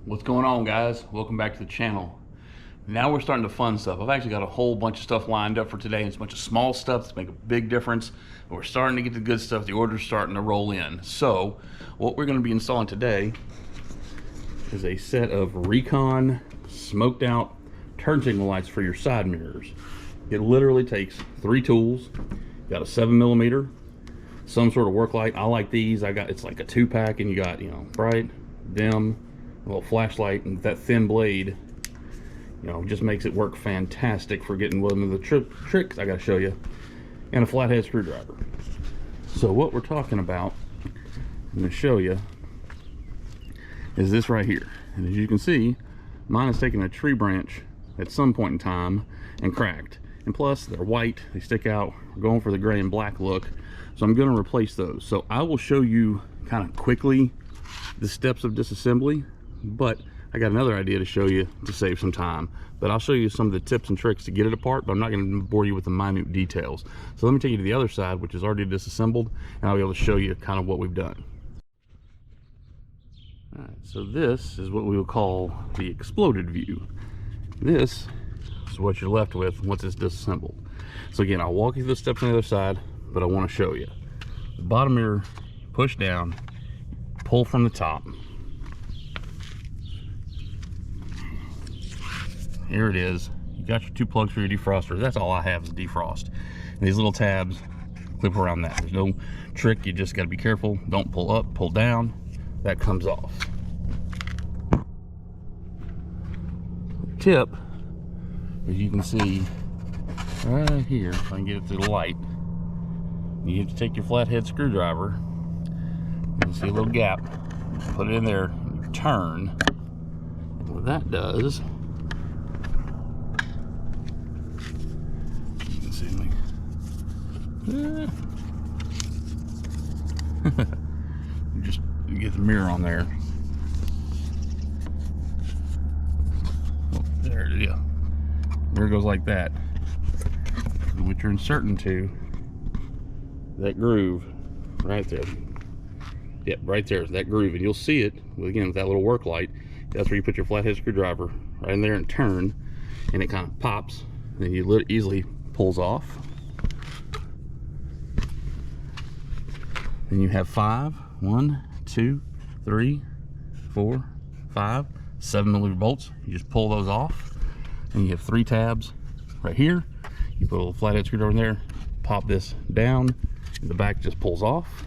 What's going on, guys? Welcome back to the channel. Now we're starting the fun stuff. I've actually got a whole bunch of stuff lined up for today. It's a bunch of small stuff to make a big difference. But we're starting to get the good stuff. The order's starting to roll in. So what we're going to be installing today is a set of Recon smoked out turn signal lights for your side mirrors. It literally takes 3 tools. You got a 7mm, some sort of work light. I like these. It's like a 2-pack, and you got, bright, dim, a little flashlight, and that thin blade, just makes it work fantastic for getting one of the tricks I gotta show you, and a flathead screwdriver. So what we're talking about, I'm gonna show you, is this right here. And as you can see, mine is taking a tree branch at some point in time and cracked. And plus, they're white, they stick out. We're going for the gray and black look, so I'm gonna replace those. So I will show you kind of quickly the steps of disassembly, but I got another idea to show you to save some time. But I'll show you some of the tips and tricks to get it apart, but I'm not going to bore you with the minute details. So let me take you to the other side, which is already disassembled, and I'll be able to show you kind of what we've done. All right, so this is what we will call the exploded view. This is what you're left with once it's disassembled. So again, I'll walk you through the steps on the other side, but I want to show you. The bottom mirror, push down, pull from the top. Here it is. You got your 2 plugs for your defroster. That's all I have is defrost. And these little tabs clip around that. There's no trick. You just got to be careful. Don't pull up, pull down. That comes off. Tip, as you can see right here, if I can get it to the light, you have to take your flathead screwdriver. You see a little gap. Put it in there. You turn. And what that does, you get the mirror on there. Oh, there it is. Mirror goes like that. And what you're inserting to that groove right there. Yep, right there is that groove, and you'll see it again with that little work light. That's where you put your flathead screwdriver right in there and turn, and it kind of pops, and you easily pulls off. Then you have 5, 1, 2, 3, 4, 5, 7mm bolts. You just pull those off. And you have 3 tabs right here. You put a little flathead screwdriver in there, pop this down, and the back just pulls off.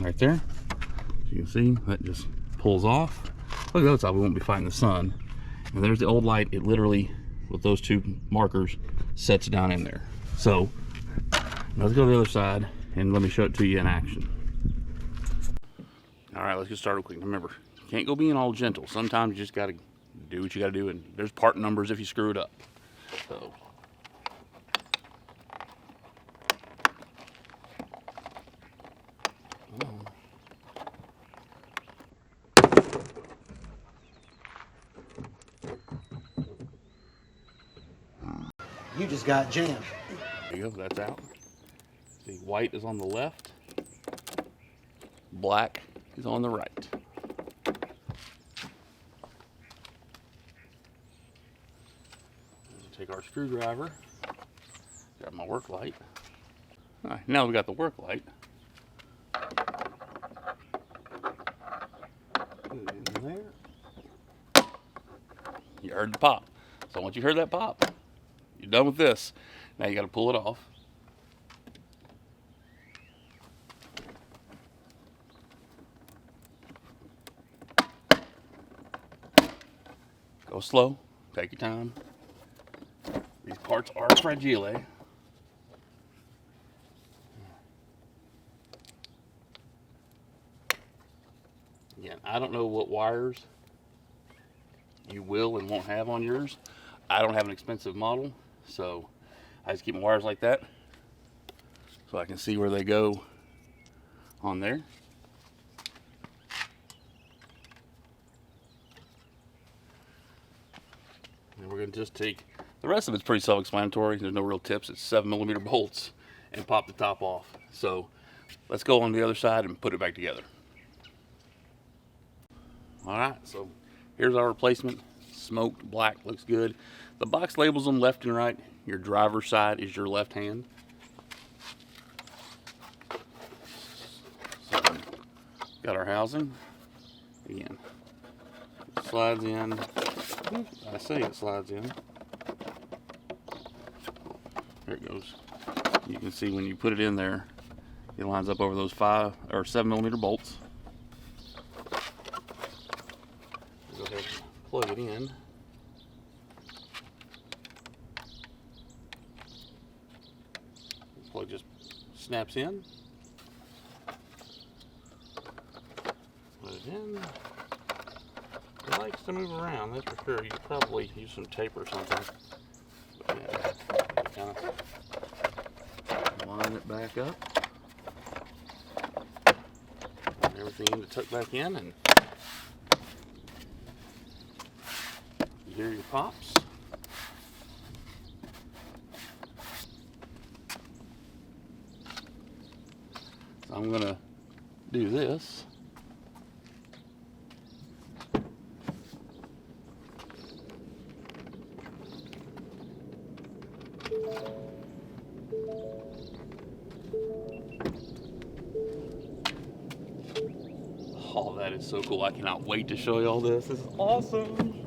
Right there. As you can see, that just pulls off. Look at the other side, we won't be fighting the sun. And there's the old light. It literally, with those 2 markers, sets down in there. So, let's go to the other side and let me show it to you in action. All right, let's get started quick. Remember, you can't go being all gentle. Sometimes you just gotta do what you gotta do, and there's part numbers if you screw it up. So. You just got jammed. There you go, that's out. See, white is on the left, black is on the right. Take our screwdriver, grab my work light. All right, now we got the work light. Put it in there. You heard the pop. So once you heard that pop, you're done with this. Now you got to pull it off. Go slow, take your time. These parts are fragile. Again, I don't know what wires you will and won't have on yours. I don't have an expensive model, so I just keep my wires like that so I can see where they go on there. And we're going to just take, the rest of it's pretty self-explanatory. There's no real tips. It's 7mm bolts and pop the top off. So let's go on the other side and put it back together. All right, so here's our replacement. Smoked black, looks good. The box labels them left and right. Your driver's side is your left hand. So, got our housing. Again, it slides in. I say it slides in. There it goes. You can see when you put it in there, it lines up over those 5 or 7mm bolts. Go ahead and plug it in. The plug just snaps in. Put it in. It likes to move around, that's for sure. You could probably use some tape or something. But yeah, kind of line it back up. And everything to tuck back in, and you hear your pops. So I'm gonna do this. Oh, that is so cool. I cannot wait to show you all this. This is awesome.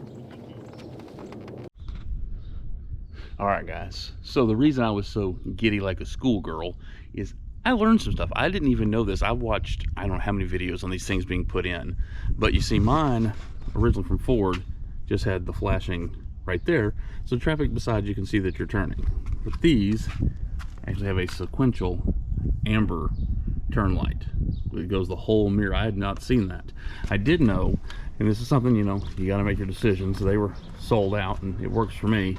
All right, guys. So the reason I was so giddy like a schoolgirl is I learned some stuff. I didn't even know this. I've watched, I don't know how many videos on these things being put in. But you see mine, originally from Ford, just had the flashing right there. So traffic beside you can see that you're turning. But these actually have a sequential amber turn light. It goes the whole mirror. I had not seen that. I did know, and this is something, you know, you got to make your decisions. They were sold out, and it works for me.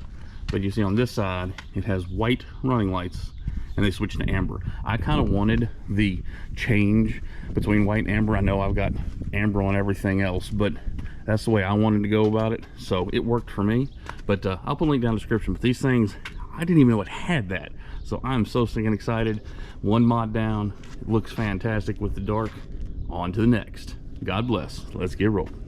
But you see on this side, it has white running lights, and they switched to amber. I kind of wanted the change between white and amber. I know I've got amber on everything else, but that's the way I wanted to go about it. So it worked for me. But I'll put a link down in the description. But these things, I didn't even know it had that. So I'm so stinking excited. One mod down. It looks fantastic with the dark. On to the next. God bless. Let's get rolling.